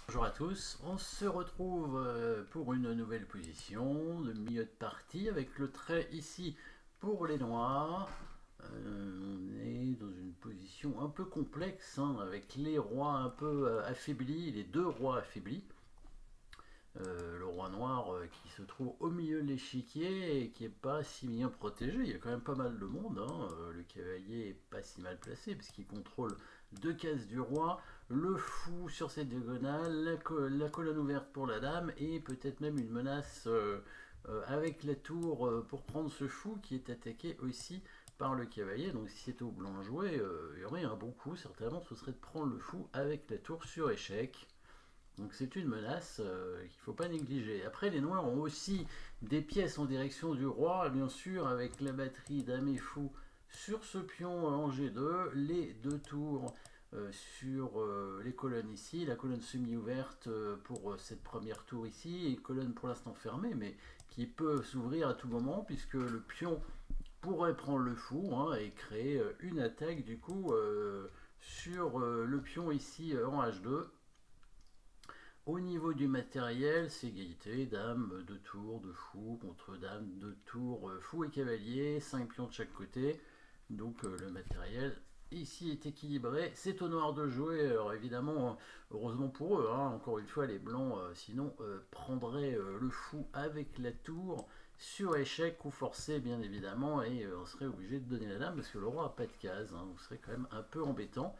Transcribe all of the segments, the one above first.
Bonjour à tous, on se retrouve pour une nouvelle position de milieu de partie avec le trait ici pour les noirs. On est dans une position un peu complexe hein, avec les rois un peu affaiblis, les deux rois affaiblis. Le roi noir qui se trouve au milieu de l'échiquier et qui n'est pas si bien protégé. Il y a quand même pas mal de monde. Hein. Le cavalier est pas si mal placé parce qu'il contrôle deux cases du roi, le fou sur cette diagonale, la colonne ouverte pour la dame et peut-être même une menace avec la tour pour prendre ce fou qui est attaqué aussi par le cavalier. Donc si c'est au blanc joué, il y aurait un bon coup certainement, ce serait de prendre le fou avec la tour sur échec. Donc c'est une menace qu'il ne faut pas négliger. Après, les noirs ont aussi des pièces en direction du roi, bien sûr, avec la batterie dame et fou sur ce pion en G2, les deux tours sur les colonnes ici, la colonne semi-ouverte pour cette première tour ici, et colonne pour l'instant fermée, mais qui peut s'ouvrir à tout moment, puisque le pion pourrait prendre le fou hein, et créer une attaque du coup sur le pion ici en H2. Au niveau du matériel, c'est égalité, dame, 2 tours de fou contre dame, 2 tours, fou et cavalier, 5 pions de chaque côté. Donc le matériel ici est équilibré. C'est au noir de jouer, alors évidemment, heureusement pour eux, hein, encore une fois, les blancs, sinon, prendraient le fou avec la tour sur échec ou forcé, bien évidemment, et on serait obligé de donner la dame parce que le roi n'a pas de case, hein, donc ce serait quand même un peu embêtant.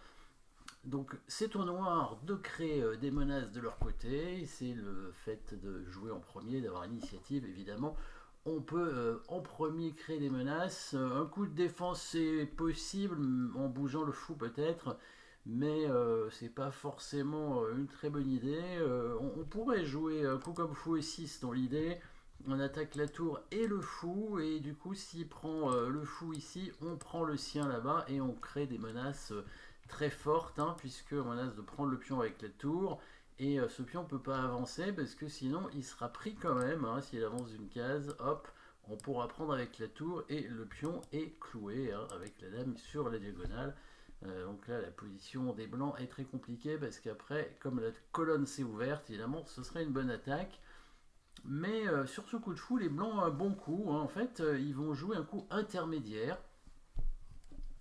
Donc c'est au noir de créer des menaces de leur côté, c'est le fait de jouer en premier, d'avoir l'initiative évidemment. On peut en premier créer des menaces, un coup de défense c'est possible en bougeant le fou peut-être, mais c'est pas forcément une très bonne idée. On pourrait jouer un coup comme fou et 6 dans l'idée, on attaque la tour et le fou, et du coup s'il prend le fou ici, on prend le sien là-bas et on crée des menaces très forte, hein, puisque on menace de prendre le pion avec la tour, et ce pion ne peut pas avancer, parce que sinon il sera pris quand même, hein, s'il avance d'une case, hop, on pourra prendre avec la tour, et le pion est cloué, hein, avec la dame sur la diagonale. Donc là, la position des blancs est très compliquée, parce qu'après, comme la colonne s'est ouverte, évidemment, ce serait une bonne attaque. Mais sur ce coup de fou, les blancs ont un bon coup. Hein. En fait, ils vont jouer un coup intermédiaire.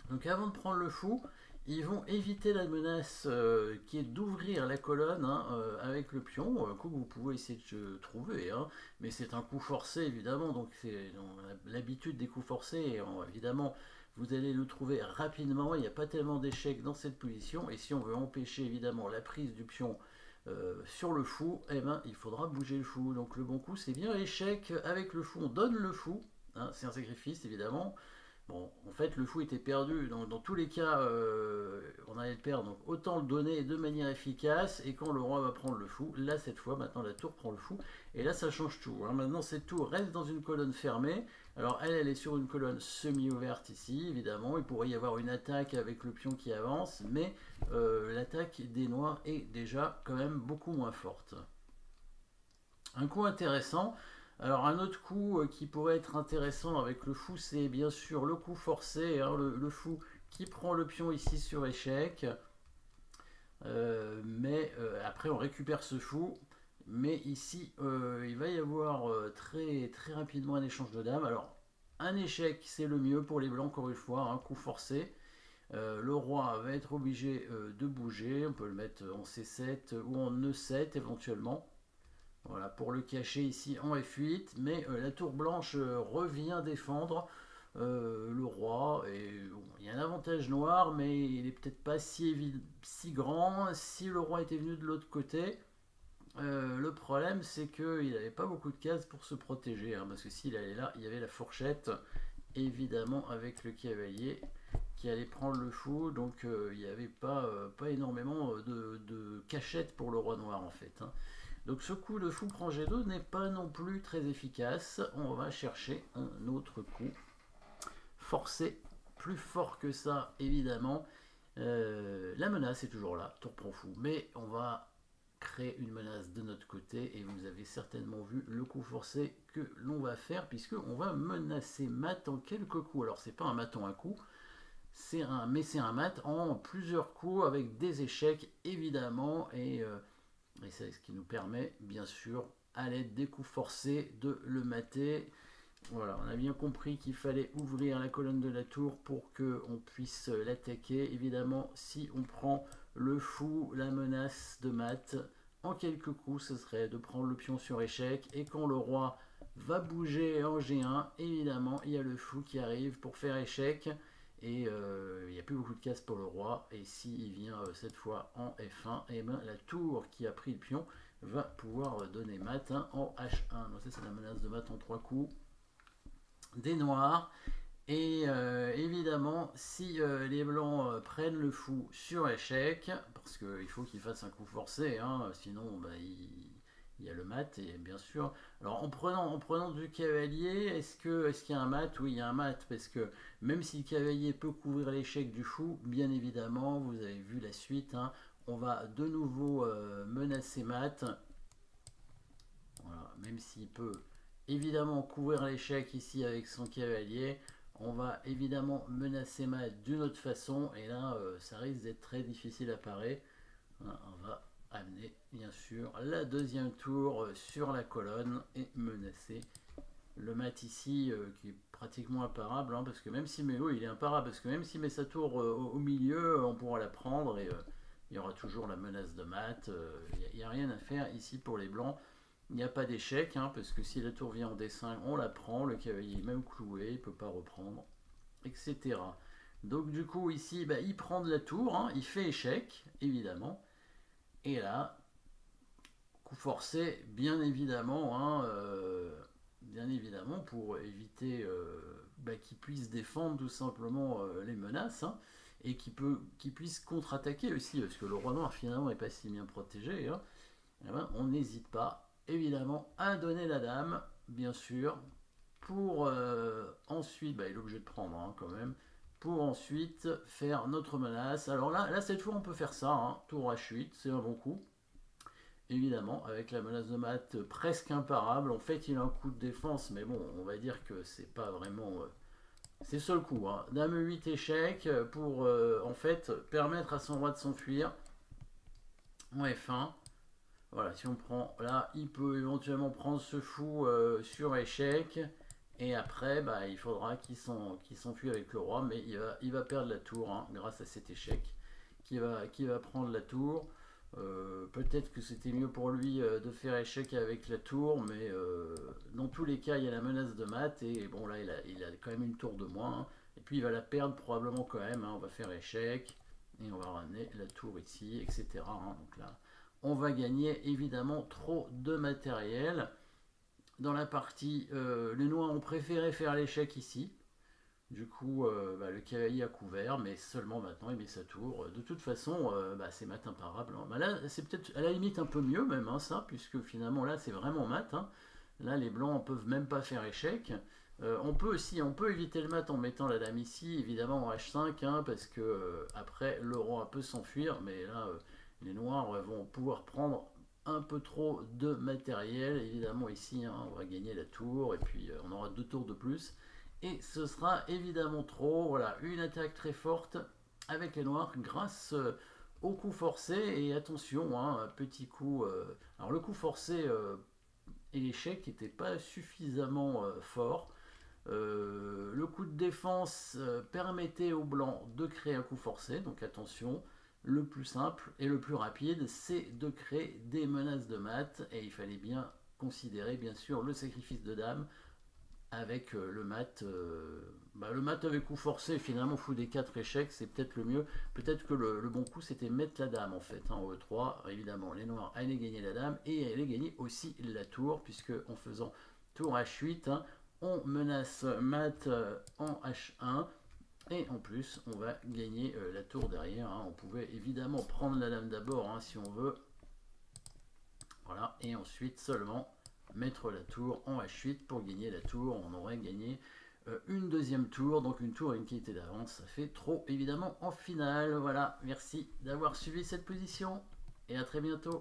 Donc avant de prendre le fou, ils vont éviter la menace qui est d'ouvrir la colonne hein, avec le pion, un coup que vous pouvez essayer de trouver, hein, mais c'est un coup forcé évidemment, donc c'est l'habitude des coups forcés, et, évidemment vous allez le trouver rapidement, il n'y a pas tellement d'échecs dans cette position, et si on veut empêcher évidemment la prise du pion sur le fou, eh ben, il faudra bouger le fou, donc le bon coup c'est bien l'échec avec le fou, on donne le fou, hein, c'est un sacrifice évidemment. Bon, en fait, le fou était perdu. Dans tous les cas, on allait le perdre. Donc, autant le donner de manière efficace. Et quand le roi va prendre le fou, là, cette fois, maintenant, la tour prend le fou. Et là, ça change tout. Hein. Maintenant, cette tour reste dans une colonne fermée. Alors, elle est sur une colonne semi-ouverte ici, évidemment. Il pourrait y avoir une attaque avec le pion qui avance. Mais l'attaque des noirs est déjà quand même beaucoup moins forte. Un coup intéressant. Alors un autre coup qui pourrait être intéressant avec le fou, c'est bien sûr le coup forcé, hein, le fou qui prend le pion ici sur échec. Mais après on récupère ce fou. Mais ici, il va y avoir très, très rapidement un échange de dames. Alors, un échec, c'est le mieux pour les blancs, encore une fois, un coup forcé. Le roi va être obligé de bouger. On peut le mettre en C7 ou en E7 éventuellement. Voilà, pour le cacher ici en F8, mais la tour blanche revient défendre le roi. Et bon, il y a un avantage noir, mais il n'est peut-être pas si grand. Si le roi était venu de l'autre côté, le problème c'est qu'il n'avait pas beaucoup de cases pour se protéger, hein, parce que s'il allait là, il y avait la fourchette, évidemment avec le cavalier qui allait prendre le fou, donc il n'y avait pas énormément de cachette pour le roi noir en fait. Hein. Donc ce coup de fou prend G2 n'est pas non plus très efficace. On va chercher un autre coup. Forcé, plus fort que ça évidemment. La menace est toujours là, tour prend fou. Mais on va créer une menace de notre côté et vous avez certainement vu le coup forcé que l'on va faire puisque on va menacer mat en quelques coups. Alors c'est pas un mat en un coup, mais c'est un mat en plusieurs coups avec des échecs évidemment et Et c'est ce qui nous permet, bien sûr, à l'aide des coups forcés, de le mater. Voilà, on a bien compris qu'il fallait ouvrir la colonne de la tour pour qu'on puisse l'attaquer. Évidemment, si on prend le fou, la menace de mat, en quelques coups, ce serait de prendre le pion sur échec. Et quand le roi va bouger en G1, évidemment, il y a le fou qui arrive pour faire échec. Et il n'y a plus beaucoup de cases pour le roi. Et s'il vient cette fois en F1, et ben, la tour qui a pris le pion va pouvoir donner mat en H1. Donc ça, c'est la menace de mat en 3 coups des noirs. Et évidemment, si les blancs prennent le fou sur échec, parce qu'il faut qu'ils fassent un coup forcé, sinon bah, il y a le mat, et bien sûr. Alors en prenant du cavalier, est-ce qu'il y a un mat? Oui, il y a un mat, parce que même si le cavalier peut couvrir l'échec du fou, bien évidemment, vous avez vu la suite, on va de nouveau menacer mat. Voilà, même s'il peut évidemment couvrir l'échec ici avec son cavalier, on va évidemment menacer mat d'une autre façon, et là ça risque d'être très difficile à parer. Voilà, on va amener bien sûr la deuxième tour sur la colonne et menacer le mat ici qui est pratiquement imparable, parce que même si Mélo il est imparable, parce que même s'il met sa tour au milieu, on pourra la prendre et il y aura toujours la menace de mat. Il n'y a rien à faire ici pour les blancs. Il n'y a pas d'échec, parce que si la tour vient en D5, on la prend, le cavalier est même cloué, il ne peut pas reprendre, etc. Donc du coup ici, bah, il prend de la tour, il fait échec, évidemment. Et là, coup forcé, bien évidemment, pour éviter qu'il puisse défendre tout simplement les menaces, et qu'il puisse contre-attaquer aussi, parce que le roi noir finalement n'est pas si bien protégé. Eh ben, on n'hésite pas, évidemment, à donner la dame, bien sûr, pour ensuite, il est obligé de prendre quand même, pour ensuite faire notre menace. Alors là cette fois, on peut faire ça, tour H8, c'est un bon coup. Évidemment, avec la menace de mat presque imparable. En fait, il a un coup de défense, mais bon, on va dire que c'est pas vraiment... c'est seul coup. Dame 8 échec pour, en fait, permettre à son roi de s'enfuir en F1. Voilà, si on prend là, il peut éventuellement prendre ce fou sur échec. Et après, il faudra qu'il s'enfuit avec le roi, mais il va perdre la tour grâce à cet échec qui va prendre la tour. Peut-être que c'était mieux pour lui de faire échec avec la tour, mais dans tous les cas, il y a la menace de mat, et bon, là, il a quand même une tour de moins, et puis il va la perdre probablement quand même, on va faire échec, et on va ramener la tour ici, etc. Donc là, on va gagner évidemment trop de matériel. Dans la partie, les noirs ont préféré faire l'échec ici. Du coup, le cavalier a couvert, mais seulement maintenant il met sa tour. De toute façon, c'est mat imparable. Là, c'est peut-être à la limite un peu mieux même, ça, puisque finalement là c'est vraiment mat. Là, les blancs ne peuvent même pas faire échec. On peut éviter le mat en mettant la dame ici, évidemment en H5, parce que après le roi peut s'enfuir, mais là les noirs vont pouvoir prendre un peu trop de matériel. Évidemment ici, on va gagner la tour, et puis on aura 2 tours de plus. Et ce sera évidemment trop. Voilà, une attaque très forte avec les noirs grâce au coup forcé. Et attention, petit coup. Alors le coup forcé et l'échec n'étaient pas suffisamment forts. Le coup de défense permettait aux blancs de créer un coup forcé. Donc attention, le plus simple et le plus rapide, c'est de créer des menaces de mat. Et il fallait bien considérer, bien sûr, le sacrifice de dame avec le mat. Le mat avec coup forcé, finalement, fou des 4 échecs, c'est peut-être le mieux. Peut-être que le bon coup, c'était mettre la dame, en fait, au E3. Évidemment, les noirs allaient gagner la dame, et allaient gagner aussi la tour, puisque en faisant tour H8, on menace mat en H1. Et en plus, on va gagner la tour derrière. On pouvait évidemment prendre la dame d'abord, si on veut. Voilà, et ensuite seulement mettre la tour en H8 pour gagner la tour. On aurait gagné une deuxième tour, donc une tour et une qualité d'avance. Ça fait trop, évidemment, en finale. Voilà, merci d'avoir suivi cette position, et à très bientôt.